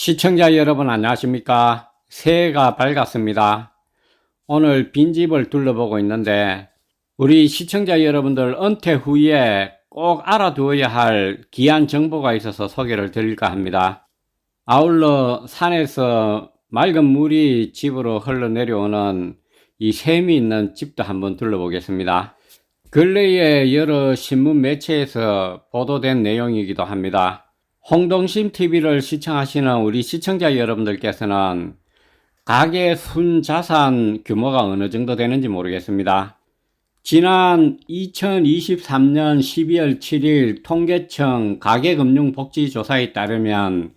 시청자 여러분 안녕하십니까? 새해가 밝았습니다. 오늘 빈집을 둘러보고 있는데 우리 시청자 여러분들 은퇴 후에 꼭 알아두어야 할 귀한 정보가 있어서 소개를 드릴까 합니다. 아울러 산에서 맑은 물이 집으로 흘러내려오는 이 샘이 있는 집도 한번 둘러보겠습니다. 근래에 여러 신문 매체에서 보도된 내용이기도 합니다. 홍동심 TV를 시청하시는 우리 시청자 여러분들께서는 가계 순자산 규모가 어느 정도 되는지 모르겠습니다. 지난 2023년 12월 7일 통계청 가계금융복지조사에 따르면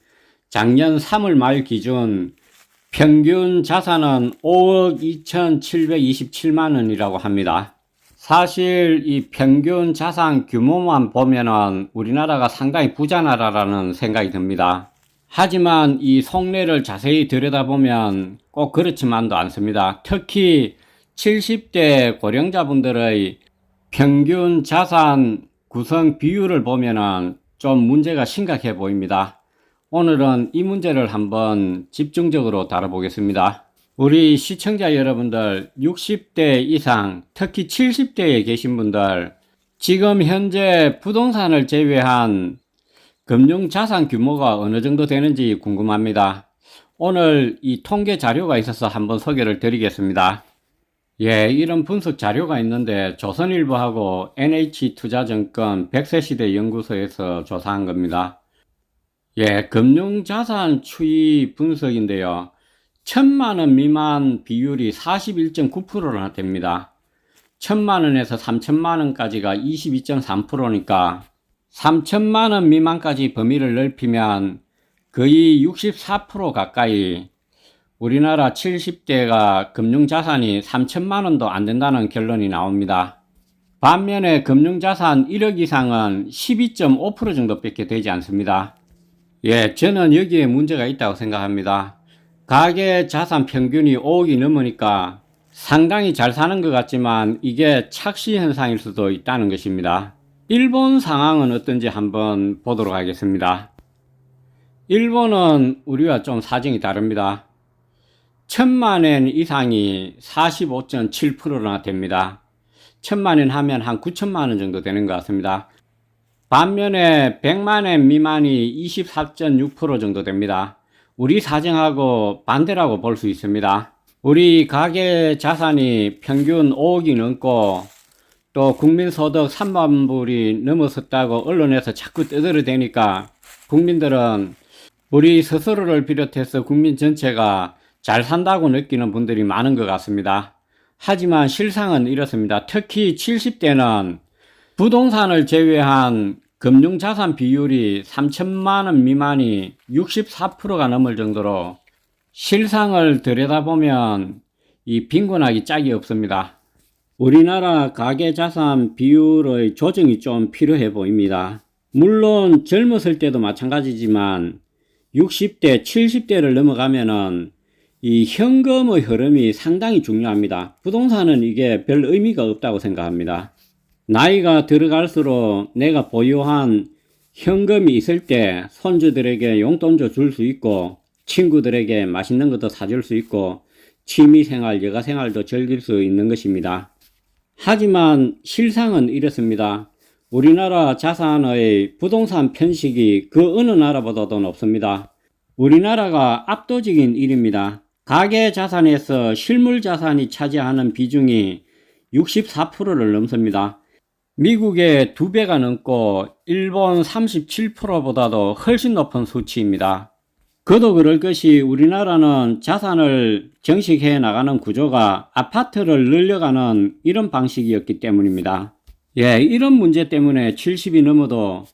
작년 3월 말 기준 평균 자산은 5억 2,727만 원이라고 합니다. 사실 이 평균 자산 규모만 보면은 우리나라가 상당히 부자 나라라는 생각이 듭니다. 하지만 이 속내를 자세히 들여다보면 꼭 그렇지만도 않습니다. 특히 70대 고령자분들의 평균 자산 구성 비율을 보면은 좀 문제가 심각해 보입니다. 오늘은 이 문제를 한번 집중적으로 다뤄보겠습니다. 우리 시청자 여러분들 60대 이상, 특히 70대에 계신 분들, 지금 현재 부동산을 제외한 금융자산 규모가 어느 정도 되는지 궁금합니다. 오늘 이 통계 자료가 있어서 한번 소개를 드리겠습니다. 이런 분석 자료가 있는데 조선일보하고 NH투자증권 100세시대 연구소에서 조사한 겁니다. 금융자산 추이 분석인데요. 1,000만원 미만 비율이 41.9%나 됩니다. 1,000만원에서 3,000만원까지가 22.3%니까 3,000만원 미만까지 범위를 넓히면 거의 64% 가까이 우리나라 70대가 금융자산이 3,000만원도 안 된다는 결론이 나옵니다. 반면에 금융자산 1억 이상은 12.5% 정도밖에 되지 않습니다. 저는 여기에 문제가 있다고 생각합니다. 가계 자산 평균이 5억이 넘으니까 상당히 잘 사는 것 같지만 이게 착시 현상일 수도 있다는 것입니다. 일본 상황은 어떤지 한번 보도록 하겠습니다. 일본은 우리와 좀 사정이 다릅니다. 1,000만엔 이상이 45.7%나 됩니다. 1,000만엔 하면 한 9천만원 정도 되는 것 같습니다. 반면에 100만엔 미만이 24.6% 정도 됩니다. 우리 사정하고 반대라고 볼 수 있습니다. 우리 가계 자산이 평균 5억이 넘고 또 국민소득 3만 불이 넘어섰다고 언론에서 자꾸 떠들어대니까 국민들은 우리 스스로를 비롯해서 국민 전체가 잘 산다고 느끼는 분들이 많은 것 같습니다. 하지만 실상은 이렇습니다. 특히 70대는 부동산을 제외한 금융자산 비율이 3,000만원 미만이 64%가 넘을 정도로 실상을 들여다보면 이 빈곤하기 짝이 없습니다. 우리나라 가계자산 비율의 조정이 좀 필요해 보입니다. 물론 젊었을 때도 마찬가지지만 60대, 70대를 넘어가면은 이 현금의 흐름이 상당히 중요합니다. 부동산은 이게 별 의미가 없다고 생각합니다. 나이가 들어갈수록 내가 보유한 현금이 있을 때 손주들에게 용돈도 줄 수 있고 친구들에게 맛있는 것도 사줄 수 있고 취미생활, 여가생활도 즐길 수 있는 것입니다. 하지만 실상은 이렇습니다. 우리나라 자산의 부동산 편식이 그 어느 나라보다도 높습니다. 우리나라가 압도적인 일입니다. 가계 자산에서 실물 자산이 차지하는 비중이 64%를 넘습니다. 미국의 2배가 넘고 일본 37%보다도 훨씬 높은 수치입니다. 그도 그럴 것이 우리나라는 자산을 정식해 나가는 구조가 아파트를 늘려가는 이런 방식이었기 때문입니다. 이런 문제 때문에 70이 넘어도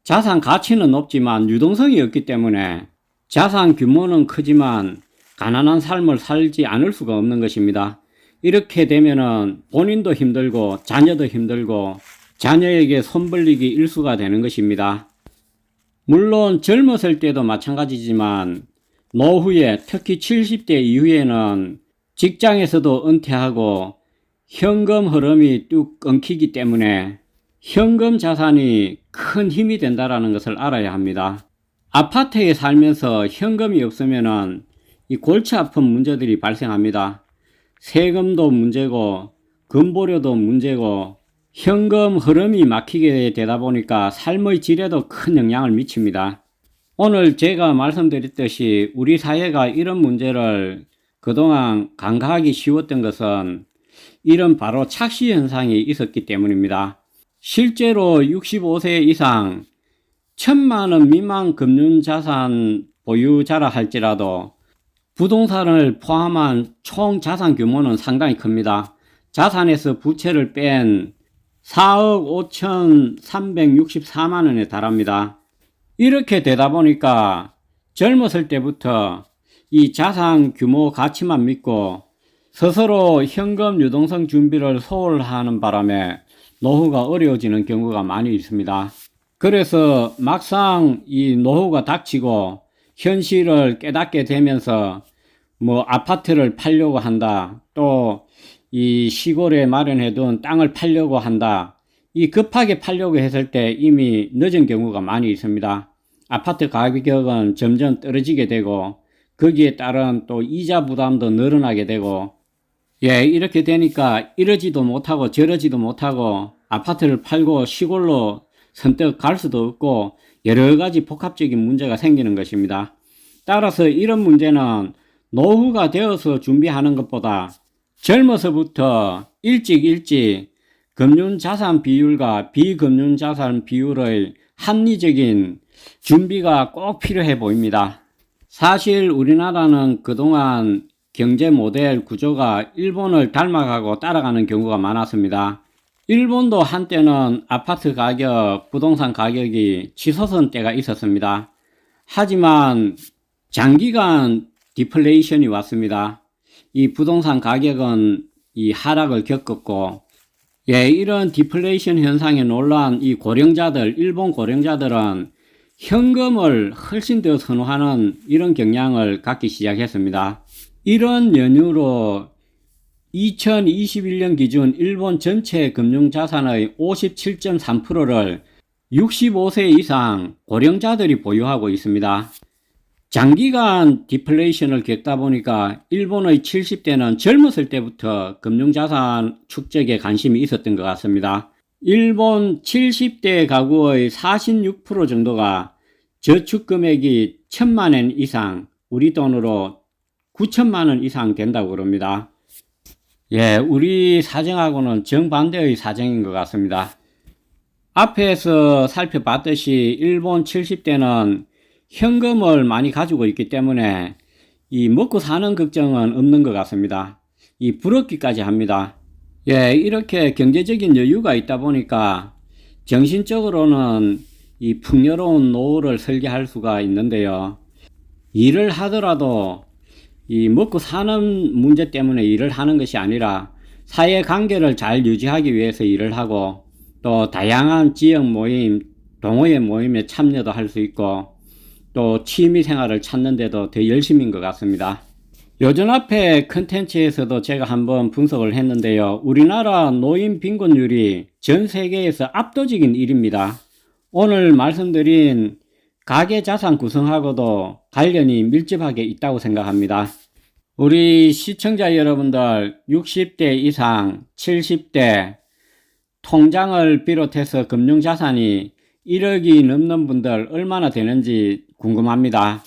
자산 가치는 높지만 유동성이 없기 때문에 자산 규모는 크지만 가난한 삶을 살지 않을 수가 없는 것입니다. 이렇게 되면은 본인도 힘들고 자녀도 힘들고 자녀에게 손벌리기 일수가 되는 것입니다. 물론 젊었을 때도 마찬가지지만 노후에 특히 70대 이후에는 직장에서도 은퇴하고 현금 흐름이 뚝 끊기기 때문에 현금 자산이 큰 힘이 된다는 것을 알아야 합니다. 아파트에 살면서 현금이 없으면은 이 골치 아픈 문제들이 발생합니다. 세금도 문제고 건보료도 문제고 현금 흐름이 막히게 되다 보니까 삶의 질에도 큰 영향을 미칩니다. 오늘 제가 말씀드렸듯이 우리 사회가 이런 문제를 그동안 간과하기 쉬웠던 것은 이런 바로 착시 현상이 있었기 때문입니다. 실제로 65세 이상 1,000만원 미만 금융자산 보유자라 할지라도 부동산을 포함한 총 자산 규모는 상당히 큽니다. 자산에서 부채를 뺀 4억 5,364만원에 달합니다. 이렇게 되다 보니까 젊었을 때부터 이 자산 규모 가치만 믿고 스스로 현금 유동성 준비를 소홀하는 바람에 노후가 어려워지는 경우가 많이 있습니다. 그래서 막상 이 노후가 닥치고 현실을 깨닫게 되면서 뭐 아파트를 팔려고 한다, 또 이 시골에 마련해둔 땅을 팔려고 한다, 이 급하게 팔려고 했을 때 이미 늦은 경우가 많이 있습니다. 아파트 가격은 점점 떨어지게 되고 거기에 따른 또 이자 부담도 늘어나게 되고, 이렇게 되니까 이러지도 못하고 저러지도 못하고 아파트를 팔고 시골로 선뜻 갈 수도 없고 여러 가지 복합적인 문제가 생기는 것입니다. 따라서 이런 문제는 노후가 되어서 준비하는 것보다 젊어서부터 일찍 금융자산 비율과 비금융자산 비율의 합리적인 준비가 꼭 필요해 보입니다. 사실 우리나라는 그동안 경제 모델 구조가 일본을 닮아가고 따라가는 경우가 많았습니다. 일본도 한때는 아파트 가격, 부동산 가격이 치솟은 때가 있었습니다. 하지만 장기간 디플레이션이 왔습니다. 이 부동산 가격은 이 하락을 겪었고, 이런 디플레이션 현상에 놀란 이 고령자들, 일본 고령자들은 현금을 훨씬 더 선호하는 이런 경향을 갖기 시작했습니다. 이런 연유로 2021년 기준 일본 전체 금융자산의 57.3%를 65세 이상 고령자들이 보유하고 있습니다. 장기간 디플레이션을 겪다 보니까 일본의 70대는 젊었을 때부터 금융자산 축적에 관심이 있었던 것 같습니다. 일본 70대 가구의 46% 정도가 저축금액이 1,000만엔 이상, 우리 돈으로 9천만원 이상 된다고 그럽니다. 우리 사정하고는 정반대의 사정인 것 같습니다. 앞에서 살펴봤듯이 일본 70대는 현금을 많이 가지고 있기 때문에 이 먹고 사는 걱정은 없는 것 같습니다. 이 부럽기까지 합니다. 이렇게 경제적인 여유가 있다 보니까 정신적으로는 이 풍요로운 노후를 설계할 수가 있는데요. 일을 하더라도 이 먹고 사는 문제 때문에 일을 하는 것이 아니라 사회관계를 잘 유지하기 위해서 일을 하고, 또 다양한 지역 모임, 동호회 모임에 참여도 할 수 있고, 또 취미생활을 찾는데도 더 열심인 것 같습니다. 요즘 앞에 컨텐츠에서도 제가 한번 분석을 했는데요. 우리나라 노인 빈곤율이 전 세계에서 압도적인 1위입니다. 오늘 말씀드린 가계자산 구성하고도 관련이 밀접하게 있다고 생각합니다. 우리 시청자 여러분들 60대 이상, 70대 통장을 비롯해서 금융자산이 1억이 넘는 분들 얼마나 되는지 궁금합니다.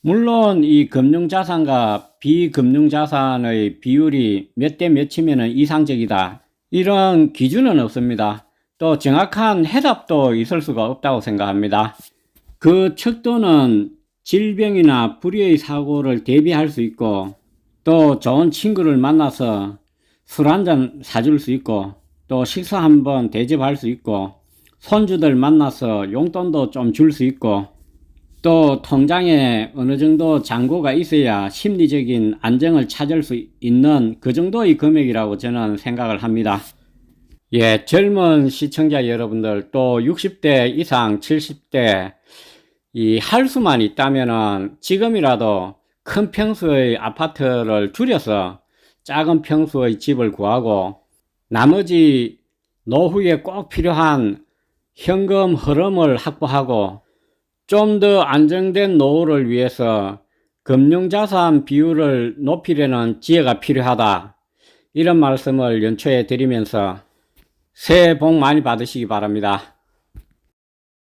물론 이 금융자산과 비금융자산의 비율이 몇 대 몇이면 이상적이다, 이런 기준은 없습니다. 또 정확한 해답도 있을 수가 없다고 생각합니다. 그 척도는 질병이나 불의의 사고를 대비할 수 있고, 또 좋은 친구를 만나서 술 한잔 사줄 수 있고, 또 식사 한번 대접할 수 있고, 손주들 만나서 용돈도 좀 줄 수 있고, 또 통장에 어느 정도 잔고가 있어야 심리적인 안정을 찾을 수 있는 그 정도의 금액이라고 저는 생각을 합니다. 젊은 시청자 여러분들, 또 60대 이상 70대 할 수만 있다면은 지금이라도 큰 평수의 아파트를 줄여서 작은 평수의 집을 구하고, 나머지 노후에 꼭 필요한 현금 흐름을 확보하고, 좀 더 안정된 노후를 위해서 금융자산 비율을 높이려는 지혜가 필요하다. 이런 말씀을 연초에 드리면서 새해 복 많이 받으시기 바랍니다.